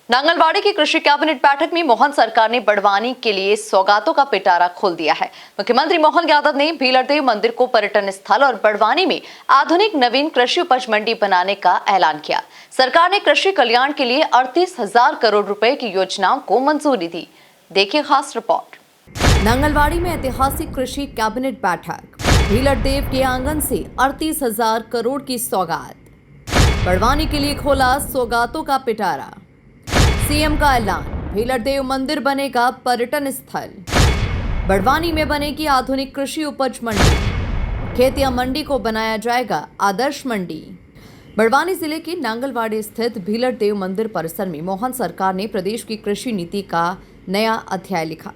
नांगलवाड़ी की कृषि कैबिनेट बैठक में मोहन सरकार ने बड़वानी के लिए सौगातों का पिटारा खोल दिया है। मुख्यमंत्री मोहन यादव ने भीलड़देव मंदिर को पर्यटन स्थल और बड़वानी में आधुनिक नवीन कृषि उपज मंडी बनाने का ऐलान किया। सरकार ने कृषि कल्याण के लिए 38,000 करोड़ रुपए की योजनाओं को मंजूरी दी। देखिए खास रिपोर्ट। नांगलवाड़ी में ऐतिहासिक कृषि कैबिनेट बैठक, भीलड़देव के आंगन से 38,000 करोड़ की सौगात, बड़वानी के लिए खोला सौगातों का पिटारा। सीएम का ऐलान, भीलड़देव मंदिर बनेगा पर्यटन स्थल, बड़वानी में बनेगी आधुनिक कृषि उपज मंडी, खेतिया मंडी को बनाया जाएगा आदर्श मंडी। बड़वानी जिले के नांगलवाड़ी स्थित भीलड़देव मंदिर परिसर में मोहन सरकार ने प्रदेश की कृषि नीति का नया अध्याय लिखा।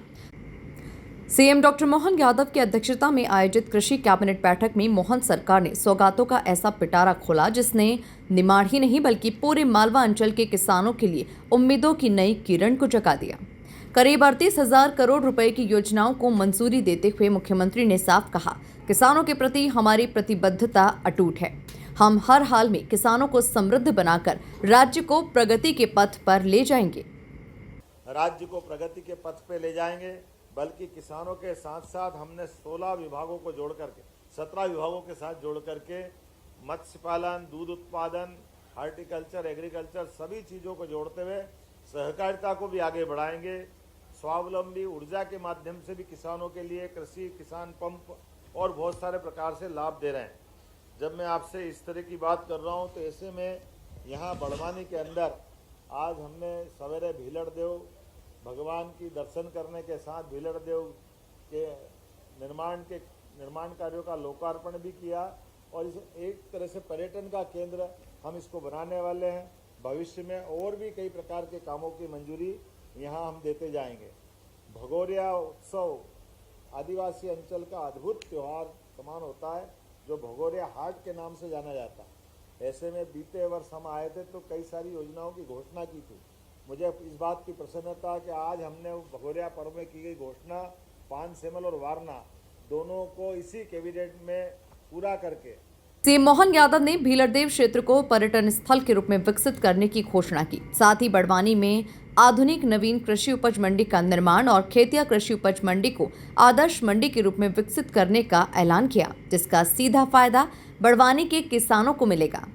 सीएम डॉक्टर मोहन यादव की अध्यक्षता में आयोजित कृषि कैबिनेट बैठक में मोहन सरकार ने सौगातों का ऐसा पिटारा खोला जिसने निमाड़ ही नहीं बल्कि पूरे मालवा अंचल के किसानों के लिए उम्मीदों की नई किरण को जगा दिया। करीब 38,000 करोड़ रुपए की योजनाओं को मंजूरी देते हुए मुख्यमंत्री ने साफ कहा, किसानों के प्रति हमारी प्रतिबद्धता अटूट है। हम हर हाल में किसानों को समृद्ध बनाकर राज्य को प्रगति के पथ पर ले जाएंगे। राज्य को प्रगति के पथ पर ले जाएंगे, बल्कि किसानों के साथ साथ हमने 16 विभागों को जोड़ करके 17 विभागों के साथ जोड़ करके मत्स्य पालन, दूध उत्पादन, हार्टिकल्चर, एग्रीकल्चर सभी चीज़ों को जोड़ते हुए सहकारिता को भी आगे बढ़ाएंगे। स्वावलंबी ऊर्जा के माध्यम से भी किसानों के लिए कृषि किसान पंप और बहुत सारे प्रकार से लाभ दे रहे हैं। जब मैं आपसे इस तरह की बात कर रहा हूँ तो ऐसे में यहाँ बड़वानी के अंदर आज हमने सवेरे भीलड़देव भगवान की दर्शन करने के साथ भीलड़देव के निर्माण कार्यों का लोकार्पण भी किया और इस एक तरह से पर्यटन का केंद्र हम इसको बनाने वाले हैं। भविष्य में और भी कई प्रकार के कामों की मंजूरी यहाँ हम देते जाएंगे। भगोरिया उत्सव आदिवासी अंचल का अद्भुत त्यौहार समान होता है जो भगोरिया हाट के नाम से जाना जाता है। ऐसे में बीते वर्ष हम आए थे तो कई सारी योजनाओं की घोषणा की थी। मुझे इस बात की प्रसन्नता कि आज हमने भगोरिया पर्व में की गई घोषणा पान सेमल और वारना दोनों को इसी कैबिनेट में पूरा करके सीएम मोहन यादव ने भीलड़देव क्षेत्र को पर्यटन स्थल के रूप में विकसित करने की घोषणा की। साथ ही बड़वानी में आधुनिक नवीन कृषि उपज मंडी का निर्माण और खेतिया कृषि उपज मंडी को आदर्श मंडी के रूप में विकसित करने का ऐलान किया, जिसका सीधा फायदा बड़वानी के किसानों को मिलेगा।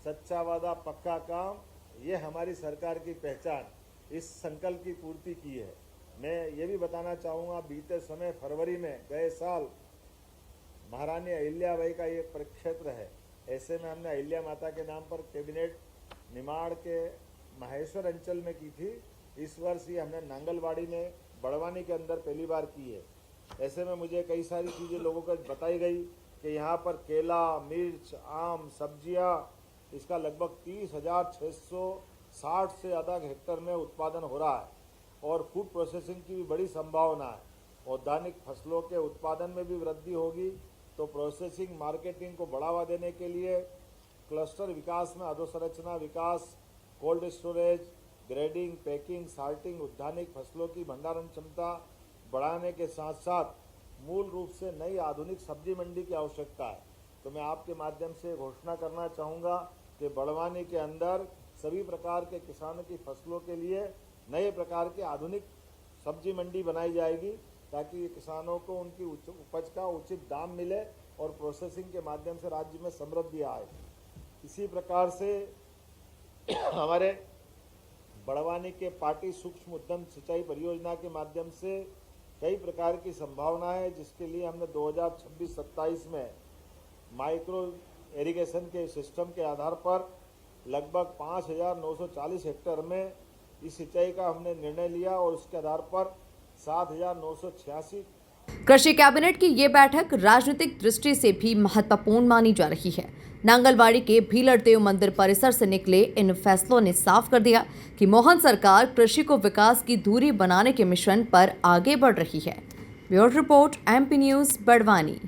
सच्चा वादा पक्का काम, ये हमारी सरकार की पहचान, इस संकल्प की पूर्ति की है। मैं ये भी बताना चाहूँगा, बीते समय फरवरी में गए साल महारानी अहिल्याबाई का ये परिक्षेत्र है। ऐसे में हमने अहिल्या माता के नाम पर कैबिनेट निमाड़ के महेश्वर अंचल में की थी। इस वर्ष ये हमने नांगलवाड़ी में बड़वानी के अंदर पहली बार की है। ऐसे में मुझे कई सारी चीज़ें लोगों को बताई गई कि यहाँ पर केला, मिर्च, आम, सब्जियाँ इसका लगभग 30,660 से ज़्यादा हेक्टेयर में उत्पादन हो रहा है और फूड प्रोसेसिंग की भी बड़ी संभावना है। औद्यानिक फसलों के उत्पादन में भी वृद्धि होगी तो प्रोसेसिंग मार्केटिंग को बढ़ावा देने के लिए क्लस्टर विकास में अधोसंरचना विकास, cold storage, grading, packing, sorting, औद्यानिक फसलों की भंडारण क्षमता बढ़ाने के साथ साथ मूल रूप से नई आधुनिक सब्जी मंडी की आवश्यकता है। तो मैं आपके माध्यम से घोषणा करना चाहूँगा कि बड़वानी के अंदर सभी प्रकार के किसानों की फसलों के लिए नए प्रकार की आधुनिक सब्जी मंडी बनाई जाएगी ताकि किसानों को उनकी उपज का उचित दाम मिले और प्रोसेसिंग के माध्यम से राज्य में समृद्धि आए। इसी प्रकार से हमारे बड़वानी के पाटी सूक्ष्म उद्यम सिंचाई परियोजना के माध्यम से कई प्रकार की संभावना है, जिसके लिए हमने 2026-27 में माइक्रो इरिगेशन के सिस्टम के आधार पर लगभग 5,940 हेक्टेयर में इस सिंचाई का हमने निर्णय लिया और उसके आधार पर 7,986। कृषि कैबिनेट की ये बैठक राजनीतिक दृष्टि से भी महत्वपूर्ण मानी जा रही है। नांगलवाड़ी के भीलड़देव मंदिर परिसर से निकले इन फैसलों ने साफ कर दिया कि मोहन सरकार कृषि को विकास की धुरी बनाने के मिशन पर आगे बढ़ रही है। Bureau report, MP news, Barwani.